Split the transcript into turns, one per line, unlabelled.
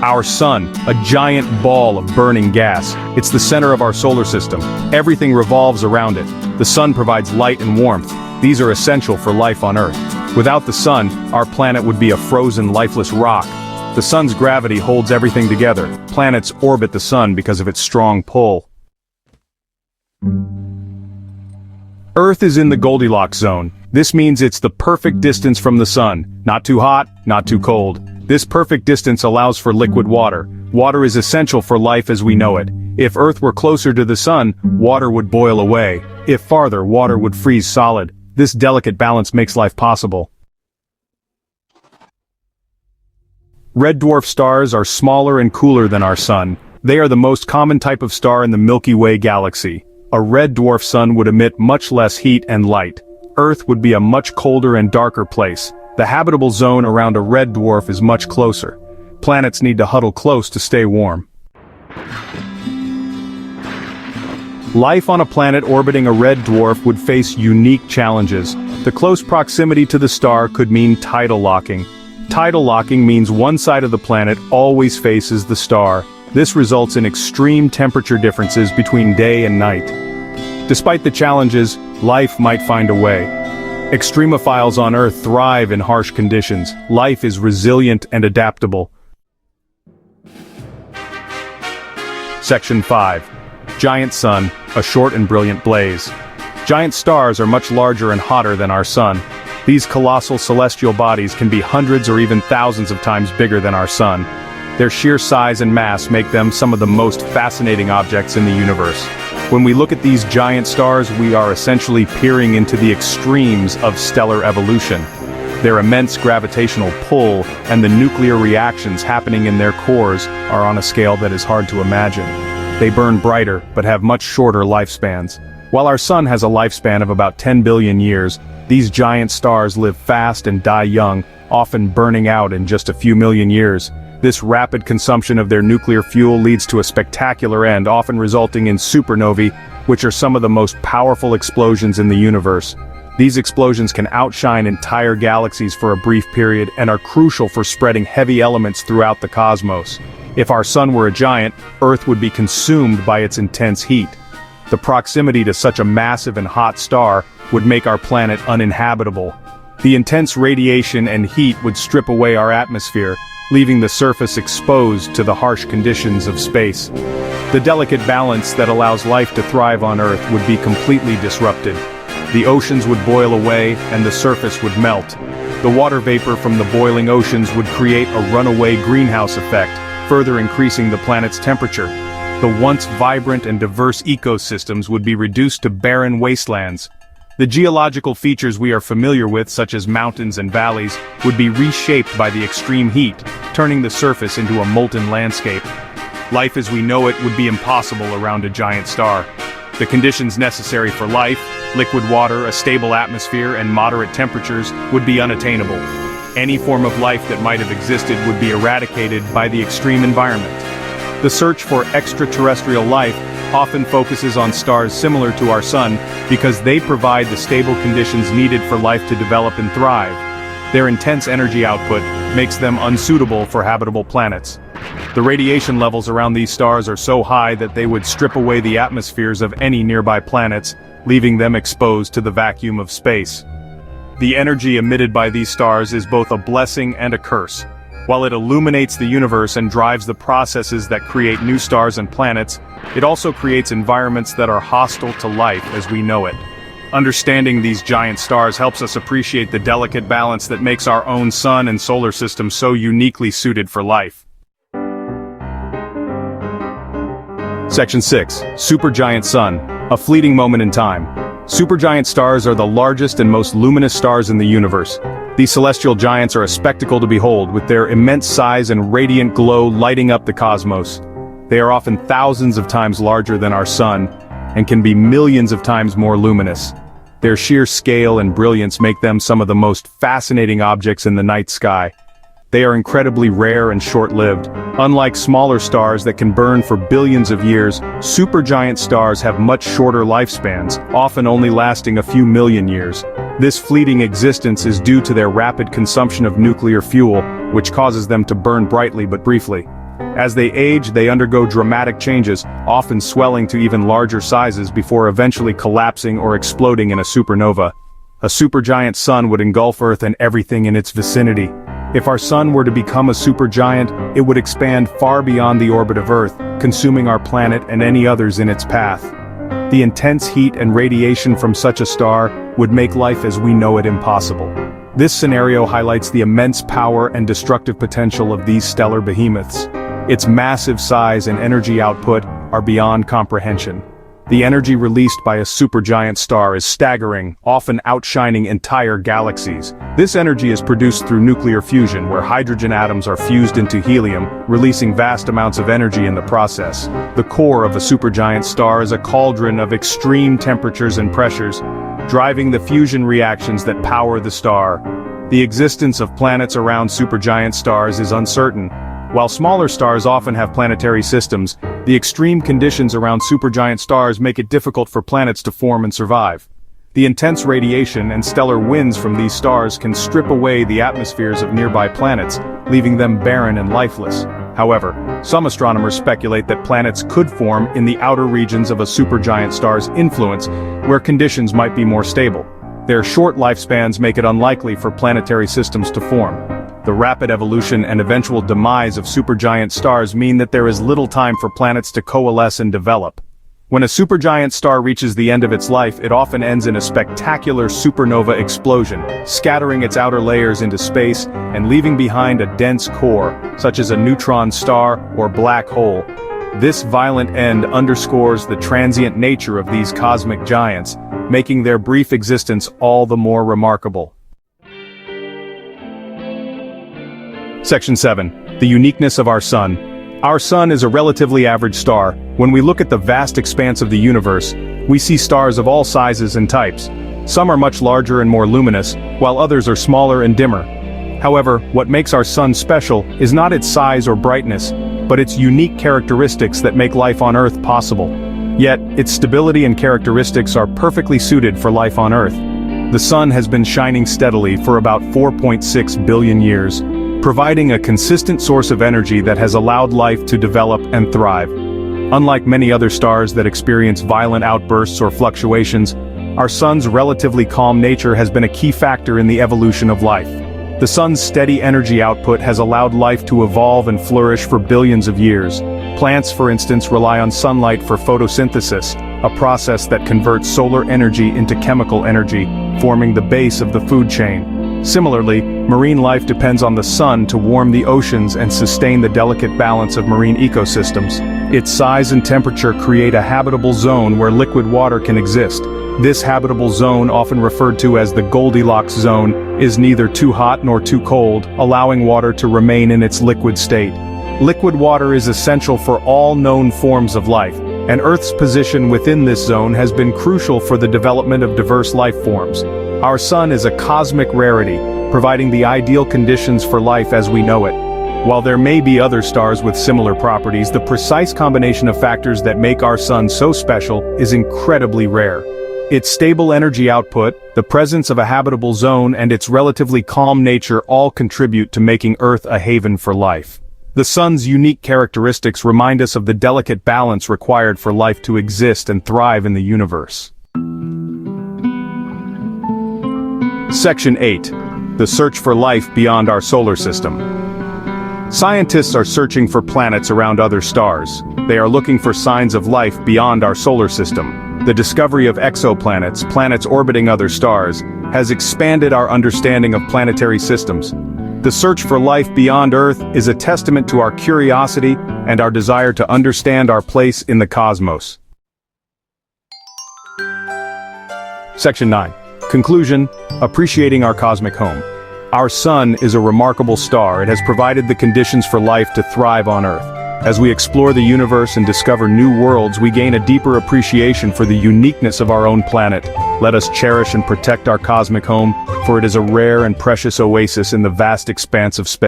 Our sun, a giant ball of burning gas. It's the center of our solar system. Everything revolves around it. The sun provides light and warmth. These are essential for life on Earth. Without the sun, our planet would be a frozen, lifeless rock. The sun's gravity holds everything together. Planets orbit the sun because of its strong pull. Earth is in the Goldilocks zone. This means it's the perfect distance from the sun. Not too hot, not too cold. This perfect distance allows for liquid water. Water is essential for life as we know it. If Earth were closer to the sun, water would boil away. If farther, water would freeze solid. This delicate balance makes life possible. Red dwarf stars are smaller and cooler than our sun. They are the most common type of star in the Milky Way galaxy. A red dwarf sun would emit much less heat and light. Earth would be a much colder and darker place. The habitable zone around a red dwarf is much closer. Planets need to huddle close to stay warm. Life on a planet orbiting a red dwarf would face unique challenges. The close proximity to the star could mean tidal locking. Tidal locking means one side of the planet always faces the star. This results in extreme temperature differences between day and night. Despite the challenges, life might find a way. Extremophiles on Earth thrive in harsh conditions. Life is resilient and adaptable. Section 5. Giant Sun, a short and brilliant blaze. Giant stars are much larger and hotter than our sun. These colossal celestial bodies can be hundreds or even thousands of times bigger than our sun. Their sheer size and mass make them some of the most fascinating objects in the universe. When we look at these giant stars, we are essentially peering into the extremes of stellar evolution. Their immense gravitational pull and the nuclear reactions happening in their cores are on a scale that is hard to imagine. They burn brighter, but have much shorter lifespans. While our sun has a lifespan of about 10 billion years, these giant stars live fast and die young, often burning out in just a few million years. This rapid consumption of their nuclear fuel leads to a spectacular end, often resulting in supernovae, which are some of the most powerful explosions in the universe. These explosions can outshine entire galaxies for a brief period and are crucial for spreading heavy elements throughout the cosmos. If our sun were a giant, Earth would be consumed by its intense heat. The proximity to such a massive and hot star would make our planet uninhabitable. The intense radiation and heat would strip away our atmosphere, leaving the surface exposed to the harsh conditions of space. The delicate balance that allows life to thrive on Earth would be completely disrupted. The oceans would boil away and the surface would melt. The water vapor from the boiling oceans would create a runaway greenhouse effect, further increasing the planet's temperature. The once vibrant and diverse ecosystems would be reduced to barren wastelands. The geological features we are familiar with, such as mountains and valleys, would be reshaped by the extreme heat, turning the surface into a molten landscape. Life as we know it would be impossible around a giant star. The conditions necessary for life, liquid water, a stable atmosphere, and moderate temperatures, would be unattainable. Any form of life that might have existed would be eradicated by the extreme environment. The search for extraterrestrial life often focuses on stars similar to our sun because they provide the stable conditions needed for life to develop and thrive. Their intense energy output makes them unsuitable for habitable planets. The radiation levels around these stars are so high that they would strip away the atmospheres of any nearby planets, leaving them exposed to the vacuum of space. The energy emitted by these stars is both a blessing and a curse. While it illuminates the universe and drives the processes that create new stars and planets, it also creates environments that are hostile to life as we know it. Understanding these giant stars helps us appreciate the delicate balance that makes our own sun and solar system so uniquely suited for life. Section 6. Supergiant Sun, a fleeting moment in time. Supergiant stars are the largest and most luminous stars in the universe. These celestial giants are a spectacle to behold, with their immense size and radiant glow lighting up the cosmos. They are often thousands of times larger than our sun, and can be millions of times more luminous. Their sheer scale and brilliance make them some of the most fascinating objects in the night sky. They are incredibly rare and short-lived. Unlike smaller stars that can burn for billions of years, supergiant stars have much shorter lifespans, often only lasting a few million years. This fleeting existence is due to their rapid consumption of nuclear fuel, which causes them to burn brightly but briefly. As they age, they undergo dramatic changes, often swelling to even larger sizes before eventually collapsing or exploding in a supernova. A supergiant sun would engulf Earth and everything in its vicinity. If our sun were to become a supergiant, it would expand far beyond the orbit of Earth, consuming our planet and any others in its path. The intense heat and radiation from such a star would make life as we know it impossible. This scenario highlights the immense power and destructive potential of these stellar behemoths. Its massive size and energy output are beyond comprehension. The energy released by a supergiant star is staggering, often outshining entire galaxies. This energy is produced through nuclear fusion, where hydrogen atoms are fused into helium, releasing vast amounts of energy in the process. The core of a supergiant star is a cauldron of extreme temperatures and pressures, driving the fusion reactions that power the star. The existence of planets around supergiant stars is uncertain. While smaller stars often have planetary systems, the extreme conditions around supergiant stars make it difficult for planets to form and survive. The intense radiation and stellar winds from these stars can strip away the atmospheres of nearby planets, leaving them barren and lifeless. However, some astronomers speculate that planets could form in the outer regions of a supergiant star's influence, where conditions might be more stable. Their short lifespans make it unlikely for planetary systems to form. The rapid evolution and eventual demise of supergiant stars mean that there is little time for planets to coalesce and develop. When a supergiant star reaches the end of its life, it often ends in a spectacular supernova explosion, scattering its outer layers into space and leaving behind a dense core, such as a neutron star or black hole. This violent end underscores the transient nature of these cosmic giants, making their brief existence all the more remarkable. Section 7. The Uniqueness of Our Sun. Our Sun is a relatively average star. When we look at the vast expanse of the universe, we see stars of all sizes and types. Some are much larger and more luminous, while others are smaller and dimmer. However, what makes our Sun special is not its size or brightness, but its unique characteristics that make life on Earth possible. Yet, its stability and characteristics are perfectly suited for life on Earth. The Sun has been shining steadily for about 4.6 billion years, providing a consistent source of energy that has allowed life to develop and thrive. Unlike many other stars that experience violent outbursts or fluctuations, our Sun's relatively calm nature has been a key factor in the evolution of life. The Sun's steady energy output has allowed life to evolve and flourish for billions of years. Plants, for instance, rely on sunlight for photosynthesis, a process that converts solar energy into chemical energy, forming the base of the food chain. Similarly, marine life depends on the sun to warm the oceans and sustain the delicate balance of marine ecosystems. Its size and temperature create a habitable zone where liquid water can exist. This habitable zone, often referred to as the Goldilocks zone, is neither too hot nor too cold, allowing water to remain in its liquid state. Liquid water is essential for all known forms of life, and Earth's position within this zone has been crucial for the development of diverse life forms. Our Sun is a cosmic rarity, providing the ideal conditions for life as we know it. While there may be other stars with similar properties, the precise combination of factors that make our Sun so special is incredibly rare. Its stable energy output, the presence of a habitable zone, and its relatively calm nature all contribute to making Earth a haven for life. The Sun's unique characteristics remind us of the delicate balance required for life to exist and thrive in the universe. Section 8. The Search for Life Beyond Our Solar System. Scientists are searching for planets around other stars. They are looking for signs of life beyond our solar system. The discovery of exoplanets, planets orbiting other stars, has expanded our understanding of planetary systems. The search for life beyond Earth is a testament to our curiosity and our desire to understand our place in the cosmos. Section 9. Conclusion: Appreciating our cosmic home. Our Sun is a remarkable star. It has provided the conditions for life to thrive on Earth. As we explore the universe and discover new worlds, we gain a deeper appreciation for the uniqueness of our own planet. Let us cherish and protect our cosmic home, for it is a rare and precious oasis in the vast expanse of space.